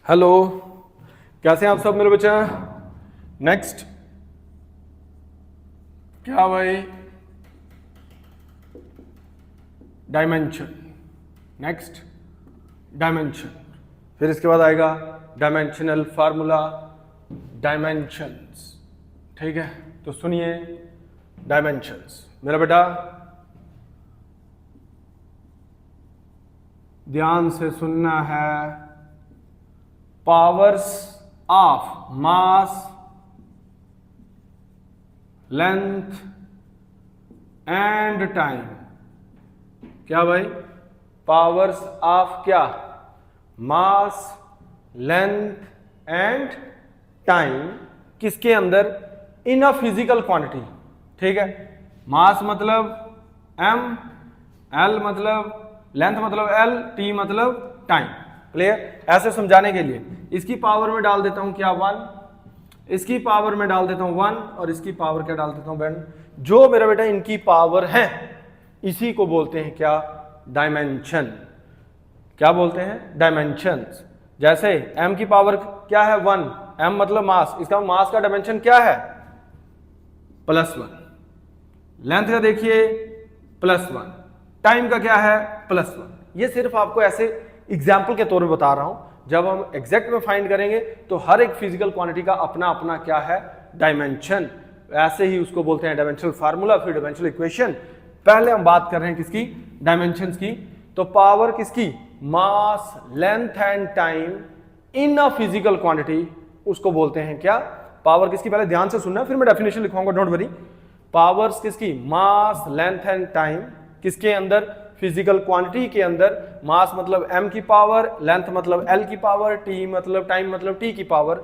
Hello, कैसे हैं आप सब मेरे बच्चे? नेक्स्ट क्या भाई? डायमेंशन। नेक्स्ट डायमेंशन, फिर इसके बाद आएगा डायमेंशनल फार्मूला, डायमेंशंस। ठीक है, तो सुनिए डायमेंशंस मेरा बेटा, ध्यान से सुनना है। Powers of mass, length and time. क्या भाई? पावर्स ऑफ क्या? मास, लेंथ एंड टाइम। किसके अंदर? इन अ फिजिकल क्वांटिटी। ठीक है, मास मतलब m, l मतलब लेंथ मतलब l, t मतलब टाइम। क्लियर? ऐसे समझाने के लिए इसकी पावर में डाल देता हूं क्या? 1, इसकी पावर में डाल देता हूं 1, और इसकी पावर क्या डाल देता हूं बेन? जो मेरा बेटा इनकी पावर है इसी को बोलते हैं क्या? डायमेंशन। क्या बोलते हैं? डायमेंशंस। जैसे m की पावर क्या है? 1, m मतलब मास, इसका मास का डायमेंशन क्या है? +1। लेंथ का देखिए +1, टाइम का क्या है? +1। ये सिर्फ आपको ऐसे एग्जाम्पल के तौर पे बता रहा हूं। जब हम एग्जैक्ट में फाइंड करेंगे तो हर एक फिजिकल क्वांटिटी का अपना अपना क्या है? डायमेंशन। ऐसे ही उसको बोलते हैं डायमेंशनल फार्मूला, फिर डायमेंशनल इक्वेशन। पहले हम बात कर रहे हैं किसकी? डायमेंशंस की। तो पावर किसकी? Mass, length and time in a physical quantity, उसको बोलते हैं क्या? पावर किसकी? पहले ध्यान से सुनना, फिर मैं डेफिनेशन लिखवाऊंगा, डोंट वरी। पावर्स किसकी? Mass, length and time. किसके अंदर? फिजिकल क्वांटिटी के अंदर। मास मतलब m की पावर, लेंथ मतलब l की पावर, t मतलब टाइम मतलब t की पावर।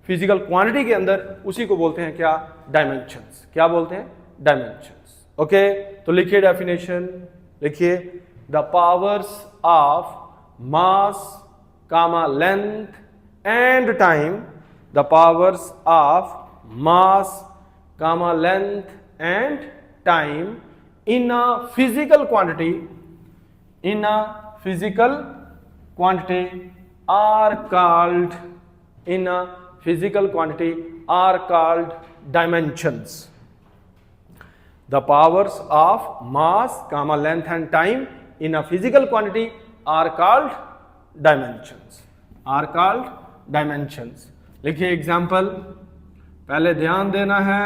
फिजिकल क्वांटिटी के अंदर, उसी को बोलते हैं क्या? डायमेंशंस। क्या बोलते हैं? डायमेंशंस। ओके, तो लिखिए डेफिनेशन, लिखिए the powers of mass comma length and time, the powers of mass comma length and time in a physical quantity, in a physical quantity are called, in a physical quantity are called dimensions. The powers of mass comma length and time in a physical quantity are called dimensions, are called dimensions. लिखिए example, पहले ध्यान देना है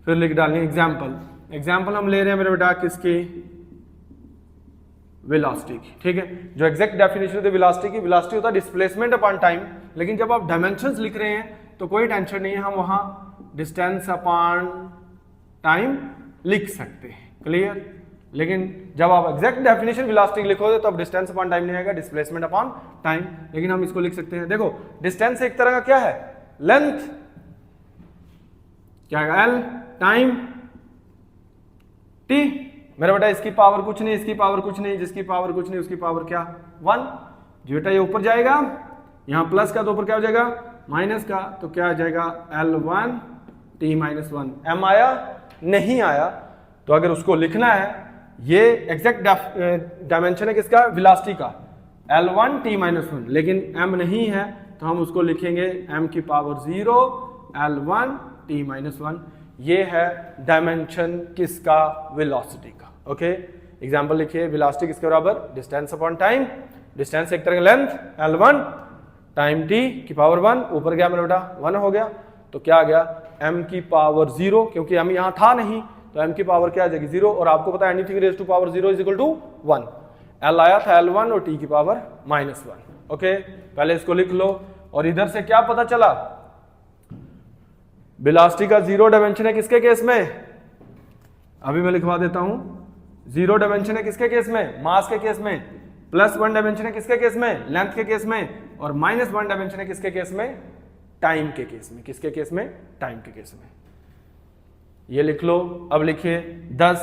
फिर लिख डालेंगे example. Example हम ले रहे हैं मेरे बेटा किसकी? वेलोसिटी की। ठीक है, जो एग्जैक्ट डेफिनेशन होती है वेलोसिटी की, वेलोसिटी होता है डिस्प्लेसमेंट अपॉन टाइम। लेकिन जब आप डायमेंशंस लिख रहे हैं तो कोई टेंशन नहीं है, हम वहां डिस्टेंस अपॉन टाइम लिख सकते हैं। क्लियर? लेकिन जब आप एग्जैक्ट डेफिनेशन वेलोसिटी लिखोगे तो अब डिस्टेंस अपॉन टाइम नहीं आएगा, डिस्प्लेसमेंट अपॉन टाइम। लेकिन हम इसको लिख सकते हैं, देखो डिस्टेंस एक तरह का क्या है? लेंथ। क्या है? l, time t। मेरा बेटा इसकी पावर कुछ नहीं, इसकी पावर कुछ नहीं, जिसकी पावर कुछ नहीं उसकी पावर क्या? 1। जो बेटा ये ऊपर जाएगा, यहां प्लस का तो ऊपर क्या हो जाएगा? माइनस का, तो क्या आ जाएगा? L1 t - 1। m आया? नहीं आया। तो अगर उसको लिखना है, ये एग्जैक्ट डायमेंशन है किसका? वेलोसिटी का, L1 t - 1। लेकिन m नहीं है तो हम उसको लिखेंगे m की पावर 0 L1 t - 1। ये है डायमेंशन किसका? वेलोसिटी का। ओके, एग्जांपल लिखिए, वेलोसिटी किसके बराबर? Distance upon time. डिस्टेंस एक तरह का लेंथ L1, टाइम t की पावर 1, ऊपर गया मेरा बेटा 1 हो गया, तो क्या आ गया? m की पावर 0, क्योंकि m यहां था नहीं तो m की पावर क्या आ जाएगी? 0। और आपको पता है anything raise to power 0 = 1। l आया था L1 और t की पावर -1। ओके, पहले इसको लिख लो। और इधर से क्या पता चला? वेलोसिटी का 0 डायमेंशन है किसके केस में? अभी मैं लिखवा देता हूं। 0 डायमेंशन है किसके केस में? मास के केस में। +1 डायमेंशन है किसके केस में? लेंथ के केस में। और -1 डायमेंशन है किसके केस में? टाइम के केस में। किसके केस में? टाइम के केस में। ये लिख लो। अब लिखिए 10,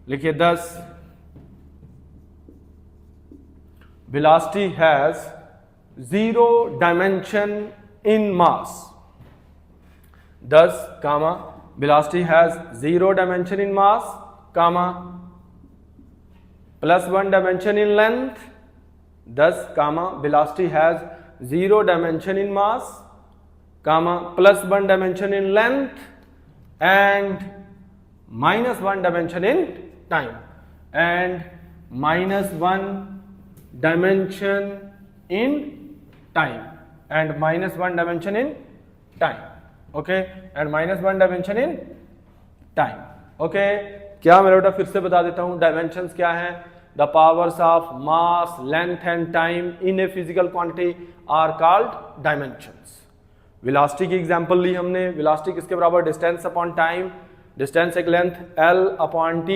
लिखिए 10 velocity has 0 dimension in mass. 10 comma velocity has 0 dimension in mass, comma +1 dimension in length 10 comma velocity has 0 dimension in mass comma +1 dimension in length and -1 dimension in time and -1 dimension in time and -1 dimension in time okay and -1 dimension in time okay. क्या मेरा बेटा फिर से बता देता हूं dimensions क्या हैं। The powers of mass length and time in a physical quantity are called dimensions. Velocity की एग्जांपल ली हमने। वेलोसिटी किसके बराबर, डिस्टेंस अपॉन टाइम। डिस्टेंस एक length l upon t,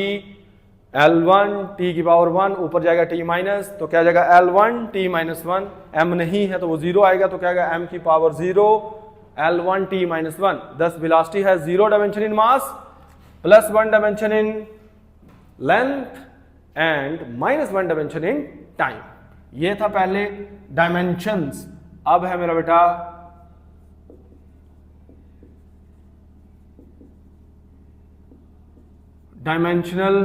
L1 t की पावर 1 ऊपर जाएगा t माइनस, तो क्या जाएगा L1 t माइनस 1। m नहीं है तो वो 0 आएगा, तो क्या आएगा m की पावर 0 L1 t माइनस 1। दस वेलोसिटी है 0 dimension in mass +1 dimension in length and -1 dimension in time. ये था पहले डायमेंशंस। अब है मेरा बेटा डायमेंशनल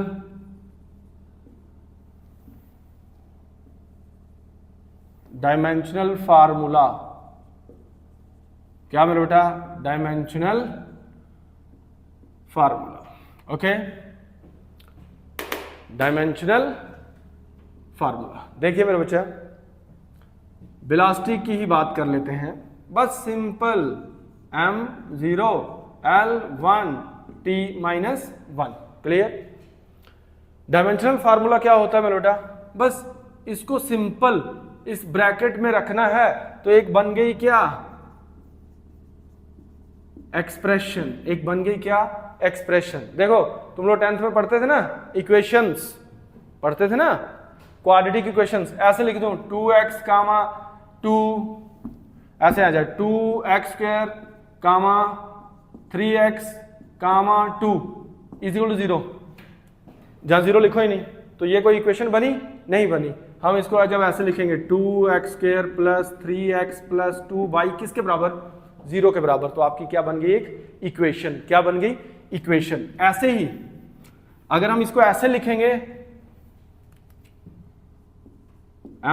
फार्मूला। क्या मेरा बेटा, dimensional formula. Okay, dimensional formula. देखिए मेरे बच्चा, वेलोसिटी की ही बात कर लेते हैं, बस simple m0 L1 t minus 1। Clear. Dimensional formula क्या होता है मेरे बेटा, बस इसको सिंपल इस ब्रैकेट में रखना है तो एक बन गई क्या, एक्सप्रेशन। एक बन गई क्या, एक्सप्रेशन। देखो तुम लोग 10th में पढ़ते थे ना, इक्वेशंस पढ़ते थे ना, क्वाड्रेटिक इक्वेशंस। ऐसे लिख दो 2x कामा 2, ऐसे आ जाए 2x² comma 3x comma 2 equal to 0। जहां 0 लिखो ही नहीं तो ये कोई इक्वेशन बनी नहीं बनी। हम इसको जब ऐसे लिखेंगे 2x² plus 3x plus 2y किसके बराबर, 0 के बराबर, तो आपकी क्या बन गई, एक इक्वेशन। क्या बन गई, इक्वेशन। ऐसे ही अगर हम इसको ऐसे लिखेंगे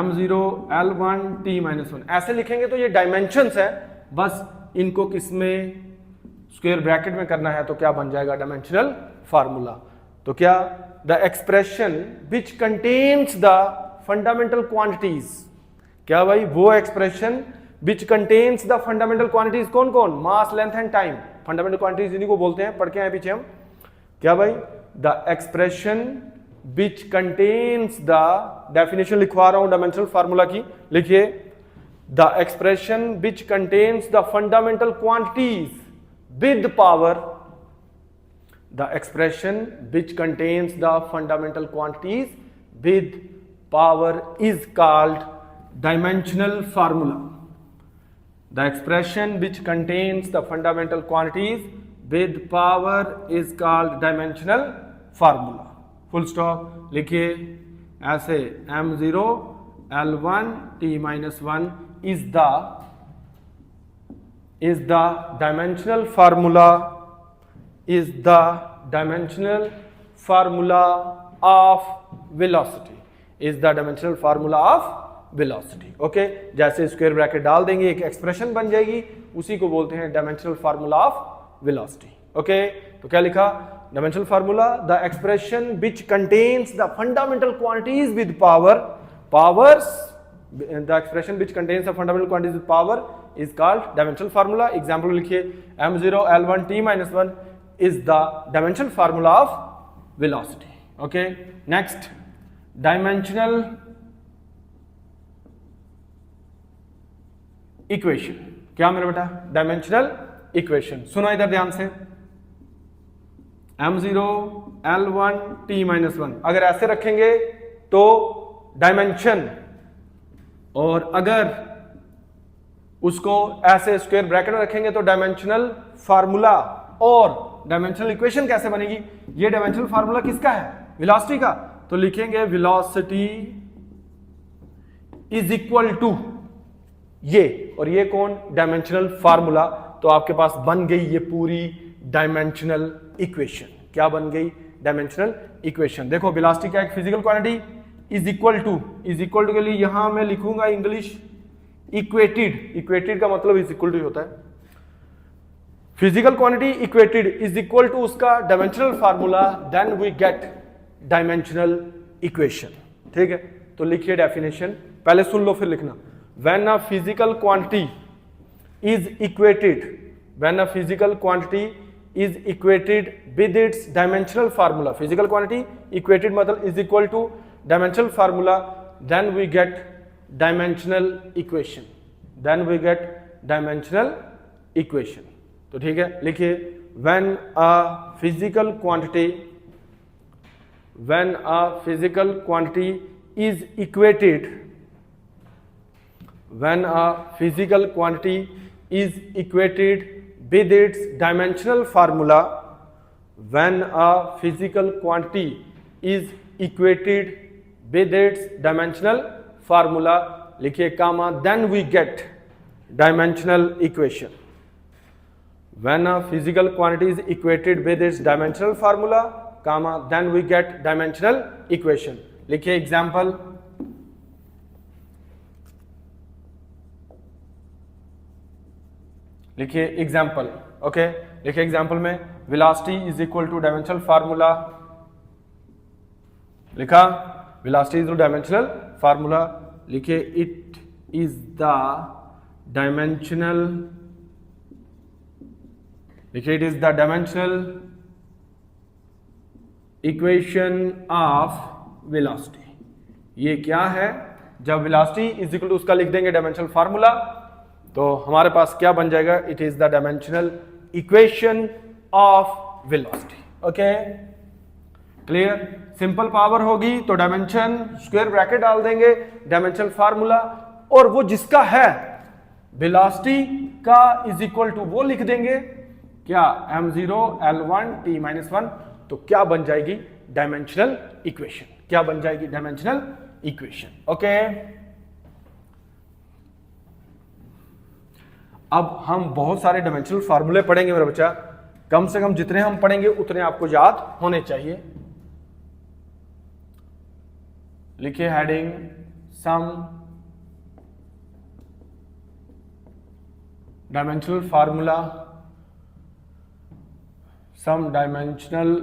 m0 L1 t माइनस 1 ऐसे लिखेंगे तो ये डायमेंशंस है, बस इनको किसमें, स्क्वायर ब्रैकेट में करना है, तो क्या बन जाएगा, डायमेंशनल फार्मूला। तो क्या, the expression which contains the fundamental quantities. क्या भाई, वो expression which contains the fundamental quantities. कौन कौन, मास length and time. Fundamental quantities इन्हीं को बोलते हैं, पढ़ के आए पीछे हम। क्या भाई, the expression which contains the, definition लिखवा रहा हूं डायमेंशनल फार्मूला की, लिखिए, the expression which contains the fundamental quantities with power, the expression which contains the fundamental quantities with power is called dimensional formula. The expression which contains the fundamental quantities with power is called dimensional formula. Full stop. लिखिए ऐसे, m0 L1 t minus 1 is the dimensional formula, is the dimensional formula of velocity, is the dimensional formula of velocity. Okay, जैसे square bracket डाल देंगे एक expression बन जाएगी, उसी को बोलते हैं dimensional formula of velocity. Okay, तो क्या लिखा, dimensional formula, the expression which contains the fundamental quantities with power, powers, the expression which contains the fundamental quantities with power is called dimensional formula. Example लिखिए, m0 L1 t minus 1 is the dimensional formula of velocity. Okay, next, dimensional equation. क्या मेरा बेटा, dimensional equation। सुनो इधर ध्यान से, m0 L1 t minus 1 अगर ऐसे रखेंगे तो डायमेंशन, और अगर उसको ऐसे स्क्वायर ब्रैकेट में रखेंगे तो डायमेंशनल फार्मूला। और डायमेंशनल इक्वेशन कैसे बनेगी, ये डायमेंशनल फार्मूला किसका है, वेलोसिटी का, तो लिखेंगे वेलोसिटी इज इक्वल टू ये, और ये कौन, डायमेंशनल फार्मूला। तो आपके पास बन गई ये पूरी डायमेंशनल इक्वेशन। क्या बन गई, डायमेंशनल इक्वेशन। देखो वेलोसिटी क्या, एक physical quantity, is equal to के लिए यहां मैं लिखूंगा इंग्लिश इक्वेटेड का मतलब इज इक्वल टू होता है। Physical quantity equated is equal to उसका dimensional formula, then we get dimensional equation. ठीक है, तो लिखिए डेफिनेशन, पहले सुन लो फिर लिखना। When a physical quantity is equated, when a physical quantity is equated with its dimensional formula, physical quantity equated मतलब is equal to dimensional formula, then we get dimensional equation, then we get dimensional equation। तो ठीक है, लिखिए when a physical quantity is equated, when a physical quantity is equated with its dimensional formula, when a physical quantity is equated with its dimensional formula, लिखिए comma, then we get dimensional equation। when a physical quantity is equated with its dimensional formula, comma, then we get dimensional equation। लिखिए example, लिखिए example, okay, लिखिए example में velocity is equal two dimensional formula, लिखा velocity is dimensional formula, लिखिए it is the dimensional, लिखिए it is the dimensional equation of velocity. ये क्या है, जब वेलोसिटी इज इक्वल टू उसका लिख देंगे डायमेंशनल फार्मूला, तो हमारे पास क्या बन जाएगा, it is the dimensional equation of velocity. Okay, clear. Simple power होगी तो डायमेंशन स्क्वायर ब्रैकेट डाल देंगे, डायमेंशनल फार्मूला, और वो जिसका है वेलोसिटी का इज इक्वल टू वो लिख देंगे क्या, m0 l1 t-1, तो क्या बन जाएगी डायमेंशनल इक्वेशन, क्या बन जाएगी डायमेंशनल इक्वेशन। ओके, अब हम बहुत सारे डायमेंशनल फार्मूले पढ़ेंगे मेरा बच्चा, कम से कम जितने हम पढ़ेंगे उतने आपको याद होने चाहिए। लिखिए heading some dimensional formula, some dimensional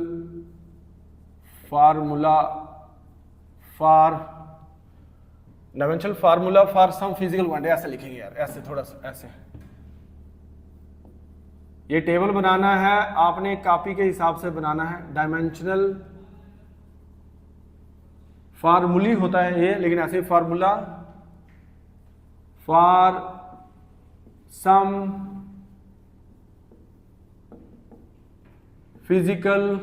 formula for dimensional formula for some physical quantity, ऐसे लिखेंगे यार, ऐसे थोड़ा सा ऐसे। ये टेबल बनाना है आपने, कॉपी के हिसाब से बनाना है, डायमेंशनल फार्मूली होता है ये, लेकिन ऐसे formula for some physical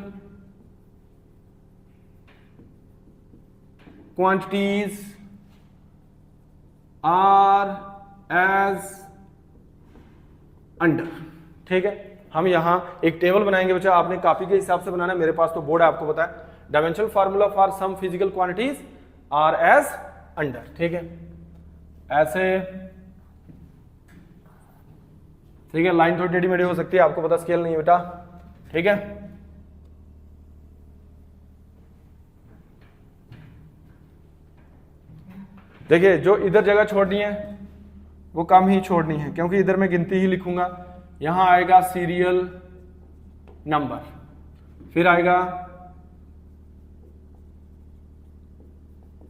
quantities are as under. ठीक है, हम यहां एक टेबल बनाएंगे बच्चा, आपने कॉपी के हिसाब से बनाना है, मेरे पास तो बोर्ड है आपको पता है। Dimensional formula for some physical quantities are as under. ठीक है, ऐसे, ठीक है, लाइन थोड़ी टेढ़ी मेढ़ी हो सकती है, आपको पता स्केल नहीं है बेटा। ठीक है, देखिए जो इधर जगह छोड़नी है वो कम ही छोड़नी है, क्योंकि इधर मैं गिनती ही लिखूंगा। यहां आएगा सीरियल नंबर, फिर आएगा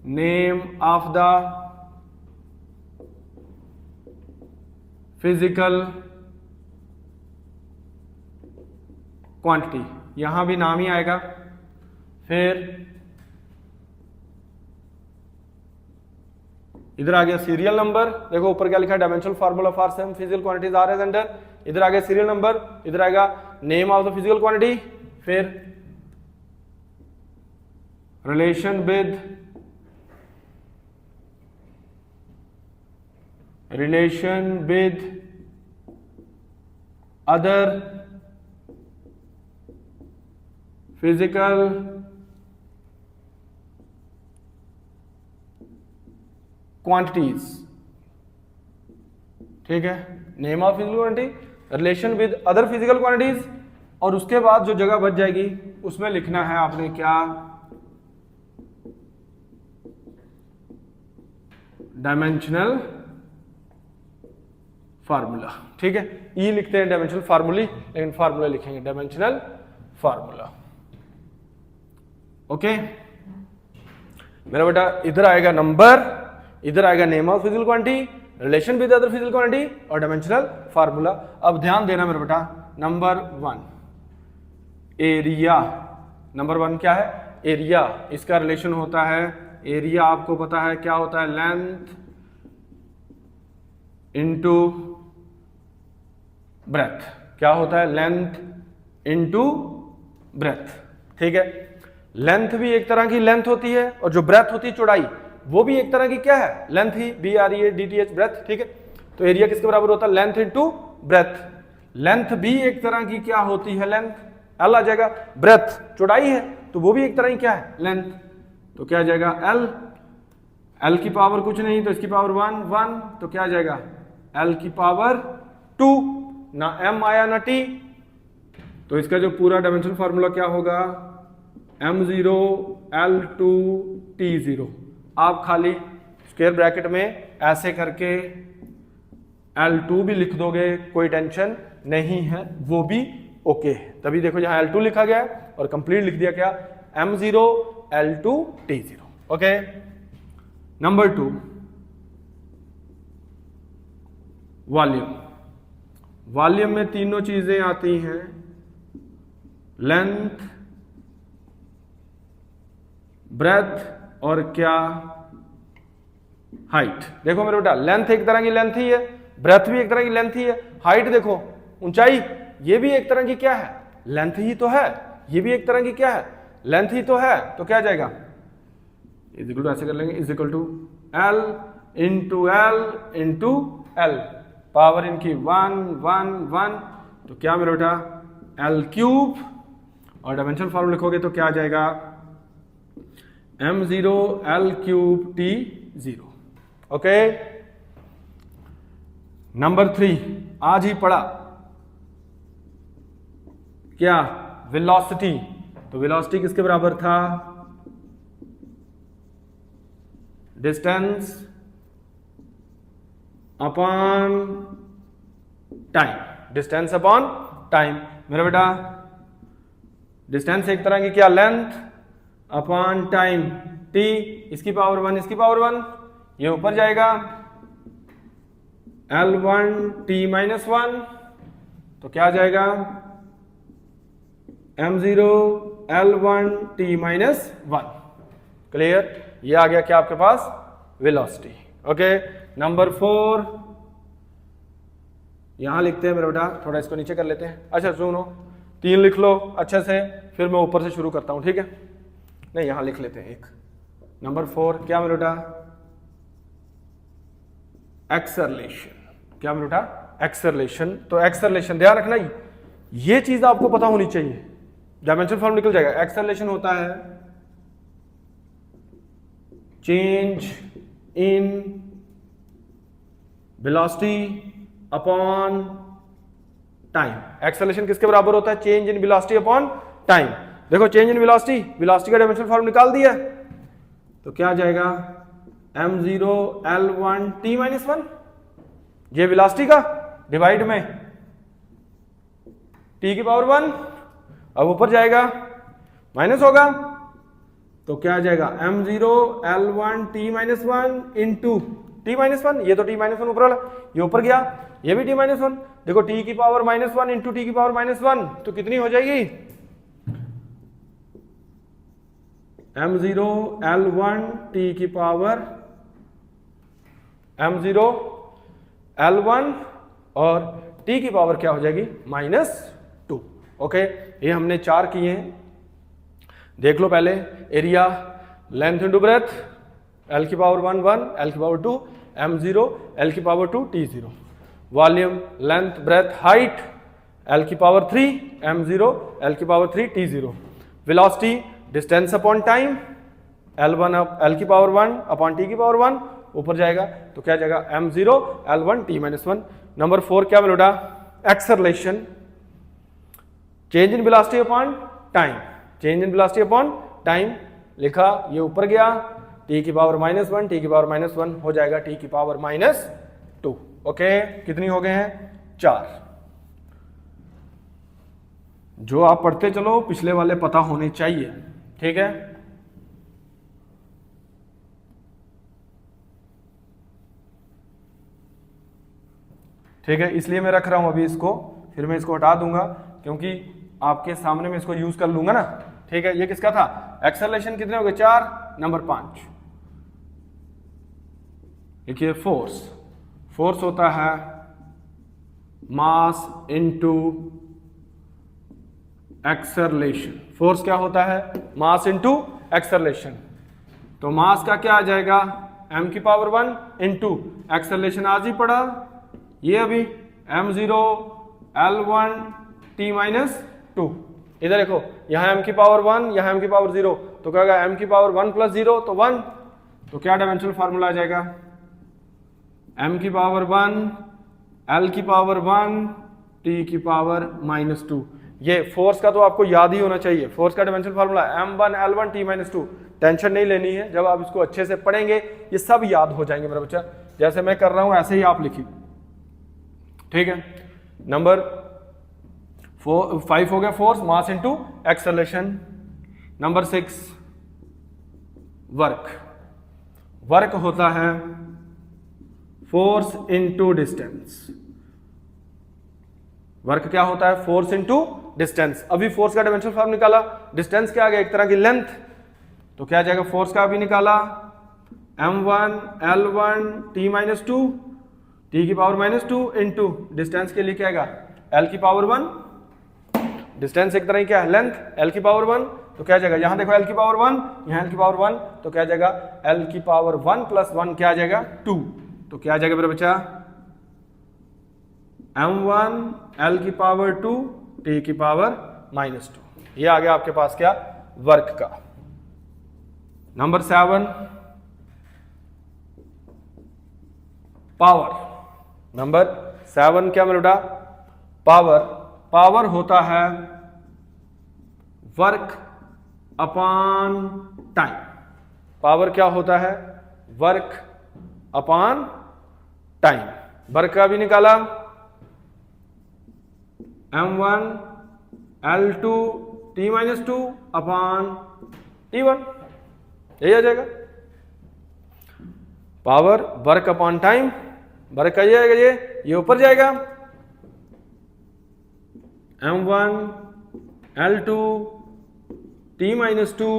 name of the physical quantity, यहां भी नाम ही आएगा। फिर इधर आ गया सीरियल नंबर, देखो ऊपर क्या लिखा है, dimensional formula for some physical quantities are as under. इधर आ गया सीरियल नंबर, इधर आएगा name of the physical quantity, फिर relation with other physical quantities. ठीक है, name of physical quantity, relation with other physical quantities, और उसके बाद जो जगह बच जाएगी उसमें लिखना है आपने क्या, डायमेंशनल फार्मूला, ठीक है। ई लिखते हैं डायमेंशनल फार्मूली, लेकिन फार्मूला लिखेंगे डायमेंशनल फार्मूला। ओके मेरा बेटा, इधर आएगा नंबर, इधर आएगा name of physical quantity, relation with other physical quantity और डायमेंशनल फार्मूला। अब ध्यान देना मेरा बेटा, नंबर 1 एरिया। नंबर 1 क्या है? एरिया। इसका रिलेशन होता है, एरिया आपको पता है क्या होता है, लेंथ इंटू ब्रेथ। क्या होता है? लेंथ इंटू ब्रेथ, ठीक है। लेंथ भी एक तरह की लेंथ होती है और जो ब्रेथ होती है चौड़ाई, वो भी एक तरह की क्या है? लेंथ ही, BREATH ब्रेथ, ठीक है। तो एरिया किसके बराबर होता है? Length into breath. लेंथ भी एक तरह की क्या होती है? लेंथ, एल आ जाएगा। ब्रेथ चौड़ाई है तो वो भी एक तरह की क्या है? लेंथ। तो क्या आ जाएगा? एल। एल की पावर कुछ नहीं तो इसकी पावर 1 तो क्या आ जाएगा? एल की पावर 2, ना m आया ना t, तो इसका जो पूरा डायमेंशनल फार्मूला क्या होगा? m0 L2 T0। आप खाली स्क्वायर ब्रैकेट में ऐसे करके L2 भी लिख दोगे, कोई टेंशन नहीं है, वो भी ओके है। तभी देखो यहां L2 लिखा गया है और कंप्लीट लिख दिया क्या? M0 L2 T0। Okay number 2 volume. Volume में तीनों चीजें आती हैं, लेंथ, ब्रेथ और क्या? हाइट। देखो मेरे बेटा, लेंथ एक तरह की लेंथ ही है, ब्रेथ भी एक तरह की लेंथ ही है, हाइट देखो ऊंचाई, ये भी एक तरह की क्या है? लेंथ ही तो है। ये भी एक तरह की क्या है? लेंथ ही तो है। तो क्या आ जाएगा? इज इक्वल टू, ऐसे कर लेंगे, is equal to L into L into L, power इनकी 1 तो क्या मेरा बेटा? L क्यूब, और डायमेंशनल फार्मूला लिखोगे तो क्या आ जाएगा? M0 L cube T0। Okay number 3 आज ही पढ़ा क्या? वेलोसिटी। तो वेलोसिटी किसके बराबर था? Distance upon time. Distance upon time मेरा बेटा, डिस्टेंस एक तरह की क्या? लेंथ अपॉन टाइम, t, इसकी पावर 1 इसकी पावर 1, ये ऊपर जाएगा L1 T-1, तो क्या आ जाएगा? M0 L1 T-1। क्लियर? ये आ गया क्या आपके पास? वेलोसिटी। ओके नंबर 4 यहां लिखते हैं मेरा बेटा, थोड़ा इसको नीचे कर लेते हैं। अच्छा सुनो, 3 लिख लो अच्छे से, फिर मैं ऊपर से शुरू करता हूं, ठीक है? नहीं यहां लिख लेते हैं एक। नंबर 4 क्या मेरा बेटा? एक्सेलरेशन। क्या मेरा बेटा? एक्सेलरेशन। तो एक्सेलरेशन ध्यान रखना, ये चीज आपको पता होनी चाहिए, डायमेंशनल फॉर्म निकल जाएगा। एक्सेलरेशन होता है change in velocity upon time. Acceleration किसके बराबर होता है? Change in velocity upon time. देखो चेंज इन वेलोसिटी, वेलोसिटी का डायमेंशनल फॉर्म निकाल दिया, तो क्या आ जाएगा? M0 L1 T-1, ये वेलोसिटी का डिवाइड में t की पावर 1, अब ऊपर जाएगा माइनस होगा, तो क्या आ जाएगा? M0 L1 T-1 into T-1, ये तो T-1 ऊपर वाला, ये ऊपर गया, ये भी T-1। देखो t की पावर -1 इंटू t की पावर -1 तो कितनी हो जाएगी? M0 L1 t की पावर M0 L1 और t की पावर क्या हो जाएगी? -2। ओके ये हमने 4 किए हैं, देख लो पहले। Area, length into breadth, L की पावर 1 L की पावर 2 M0 L की power 2 T0। Volume, length, breadth, height, L की पावर 3 M0 L की power 3 T0। Velocity, distance upon time, L की पावर 1 अपॉन t की पावर 1, ऊपर जाएगा तो क्या जाएगा? M0 L1 T-1। नंबर 4 क्या बेटा? Acceleration, change in velocity upon time. Change in velocity upon time लिखा, ये ऊपर गया, t टी की पावर -1, टी की पावर -1 हो जाएगा टी की पावर -2। ओके, कितनी हो गए हैं? 4। जो आप पढ़ते चलो पिछले वाले पता होने चाहिए, ठीक है। ठीक है, इसलिए मैं रख रहा हूं अभी इसको, फिर मैं इसको हटा दूंगा क्योंकि आपके सामने में इसको यूज कर लूंगा ना। ठीक है, ये किसका था? एक्सेलरेशन कितने हो गए? 4। नंबर 5 देखिए, फोर्स होता है मास इनटू एक्सेलरेशन। फोर्स क्या होता है? Mass into acceleration. तो मास का क्या आ जाएगा? m की पावर 1 इंटू एक्सेलरेशन आज ही पढ़ा ये अभी m0 L1 t-2। इधर देखो, यहां m की पावर 1, यहां m की पावर 0, तो क्या होगा? m की पावर 1 + 0 तो 1। तो क्या डायमेंशनल फार्मूला आ जाएगा? m की पावर 1 L की पावर 1 t की पावर -2। ये फोर्स का तो आपको याद ही होना चाहिए। फोर्स का dimensional formula m1 L1 t-2। Tension नहीं लेनी है, जब आप इसको अच्छे से पढ़ेंगे ये सब याद हो जाएंगे मेरा बच्चा। जैसे मैं कर रहा हूं ऐसे ही आप लिखिए, ठीक है। नंबर 5 हो गया force, mass into acceleration. Number 6 work होता है फोर्स इनटू डिस्टेंस। वर्क क्या होता है? Force into distance. अभी फोर्स का डायमेंशनल फॉर्म निकाला, डिस्टेंस क्या आ गया? एक तरह की लेंथ। तो क्या आ जाएगा? फोर्स का अभी निकाला m1 L1 t-2, t की पावर -2 इंटू डिस्टेंस के लिए क्या आएगा? L की पावर 1। डिस्टेंस एक तरह की क्या है? लेंथ। L की पावर 1 तो क्या आ जाएगा? यहां देखो L की पावर 1, यहां L की पावर 1, तो क्या आ जाएगा? L की पावर 1 + 1 क्या आ जाएगा? 2। तो क्या आ जाएगा मेरा बच्चा? m1 L की पावर 2 t की पावर -2। ये आ गया आपके पास क्या? वर्क का। Number 7 power. नंबर 7 क्या मेरा बेटा? पावर होता है वर्क अपॉन टाइम। पावर क्या होता है? Work upon time. वर्क का भी निकाला m1 L2 t-2 upon t1, यही आ जाएगा power work upon time. Work का ये आएगा, ये ऊपर जाएगा m1 L2 t-2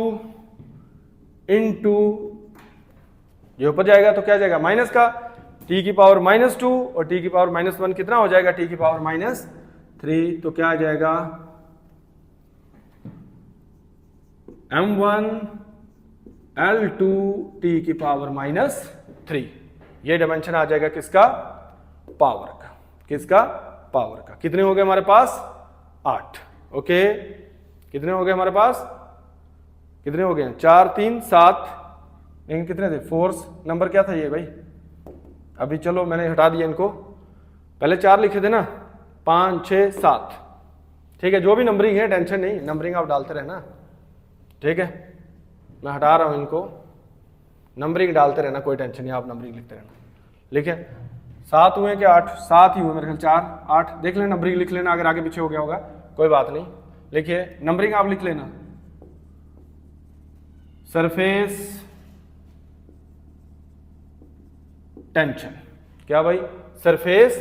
इंटू, ये ऊपर जाएगा तो क्या जाएगा? माइनस का t की पावर -2 और t की पावर -1 कितना हो जाएगा? t की पावर -3। तो क्या आ जाएगा? m1 L2 t की पावर -3। ये डायमेंशन आ जाएगा किसका? पावर का। किसका? पावर का। कितने हो गए हमारे पास? 8। ओके, कितने हो गए हमारे पास? कितने हो गए? 4 3 7। लेकिन कितने थे? फोर्स नंबर क्या था ये भाई? अभी चलो मैंने हटा दिया इनको, पहले 4 लिखे थे ना, 5 6 7। ठीक है, जो भी नंबरिंग है टेंशन नहीं, नंबरिंग आप डालते रहना, ठीक है। मैं हटा रहा हूं इनको, नंबरिंग डालते रहना, कोई टेंशन नहीं, आप नंबरिंग लिखते रहना। लिखे 7 हुए कि 8? 7 ही हुए मेरे ख्याल, 4 8 देख लेना, नंबरिंग लिख लेना, अगर आगे पीछे हो गया होगा कोई बात नहीं। लिखिए नंबरिंग आप लिख लेना। Surface tension. क्या भाई? Surface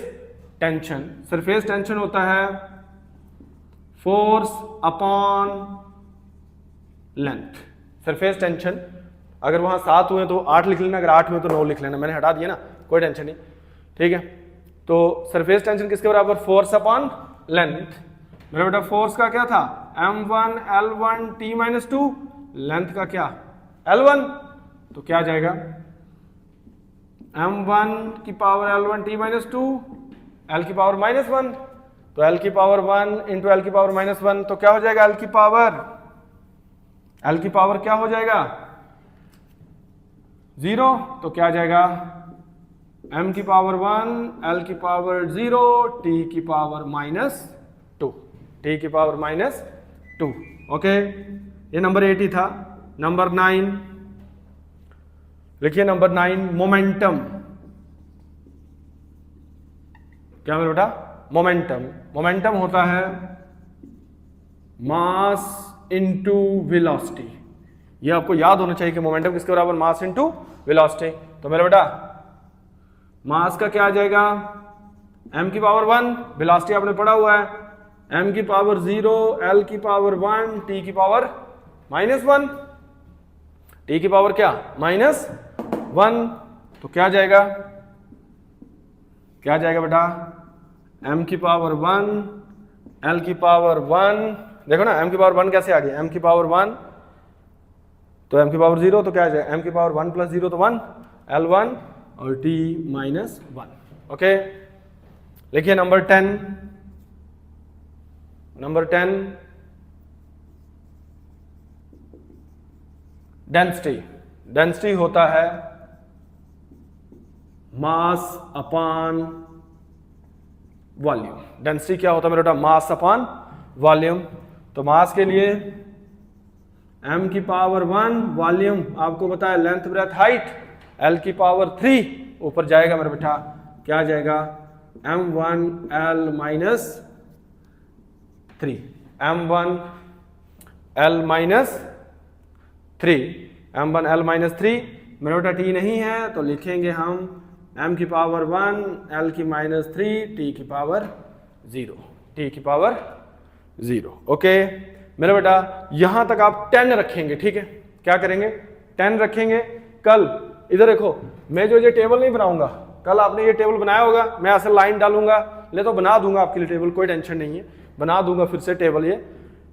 tension. सरफेस टेंशन होता है force upon length. Surface tension अगर वहां 7 हुए तो 8 लिख लेना, अगर 8 हुए तो 9 लिख लेना, मैंने हटा दिया ना, कोई टेंशन नहीं, ठीक है। तो सरफेस टेंशन किसके बराबर? Force upon length. मेरा बेटा फोर्स का क्या था? m1 L1 t-2, लेंथ का क्या? L1। तो क्या आ जाएगा? m1 की पावर L1 t-2, L की पावर -1, तो L की पावर 1 इंटू L की पावर -1, तो क्या हो जाएगा? L की पावर क्या हो जाएगा? 0। तो क्या आ जाएगा? m की पावर 1 L की पावर 0 t की पावर -2, t की पावर -2। ओके, ये नंबर 8 ही था। नंबर 9 लिखिए नंबर 9 मोमेंटम। क्या मेरे बेटा? मोमेंटम। मोमेंटम होता है मास इनटू वेलोसिटी। ये आपको याद होना चाहिए कि मोमेंटम किसके बराबर? Mass into velocity. तो मेरा बेटा मास का क्या आ जाएगा? m की पावर 1, वेलोसिटी आपने पढ़ा हुआ है m की पावर 0, l की पावर 1, t की पावर -1, t की पावर क्या? -1। तो क्या जाएगा? क्या जाएगा बेटा? m की पावर 1, l की पावर 1, देखो ना m की पावर 1 कैसे आ गई? m की पावर 1 तो m की पावर 0 तो क्या आ जाएगा? m की पावर 1 + 0 तो 1, l1 और t -1। ओके, लिखिए नंबर 10। Number 10 density. डेंसिटी होता है मास अपॉन वॉल्यूम। डेंसिटी क्या होता है मेरे बेटा? Mass upon volume. तो मास के लिए m की पावर 1, वॉल्यूम आपको बताया लेंथ ब्रेथ हाइट, l की पावर 3 ऊपर जाएगा मेरे बेटा, क्या आ जाएगा? m1 l -3, m1 l -3, m1 l -3। मेरे बेटा t नहीं है तो लिखेंगे हम m की पावर 1, l की -3, t की पावर 0, t की पावर 0। ओके मेरा बेटा यहां तक आप 10 रखेंगे, ठीक है? क्या करेंगे? 10 रखेंगे। कल इधर देखो, मैं जो ये टेबल नहीं बनाऊंगा, कल आपने ये टेबल बनाया होगा, मैं ऐसे लाइन डालूंगा, ले तो बना दूंगा आपके लिए टेबल, कोई टेंशन नहीं है, बना दूंगा फिर से टेबल। ये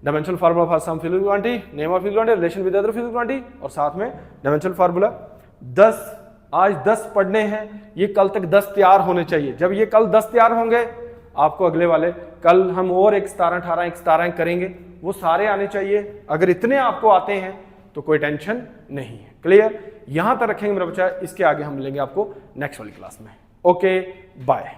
dimensional formula for some physical quantity, name of physical quantity, relation with other physical quantity, और साथ में डायमेंशनल फार्मूला। 10 आज 10 पढ़ने हैं, ये कल तक 10 तैयार होने चाहिए। जब ये कल 10 तैयार होंगे, आपको अगले वाले कल हम और एक 17, 18, एक 17 करेंगे, वो सारे आने चाहिए। अगर इतने आपको आते हैं तो कोई टेंशन नहीं है। क्लियर? यहां तक रखेंगे मेरा बच्चा, इसके आगे हम मिलेंगे आपको नेक्स्ट वाली क्लास में। Okay bye.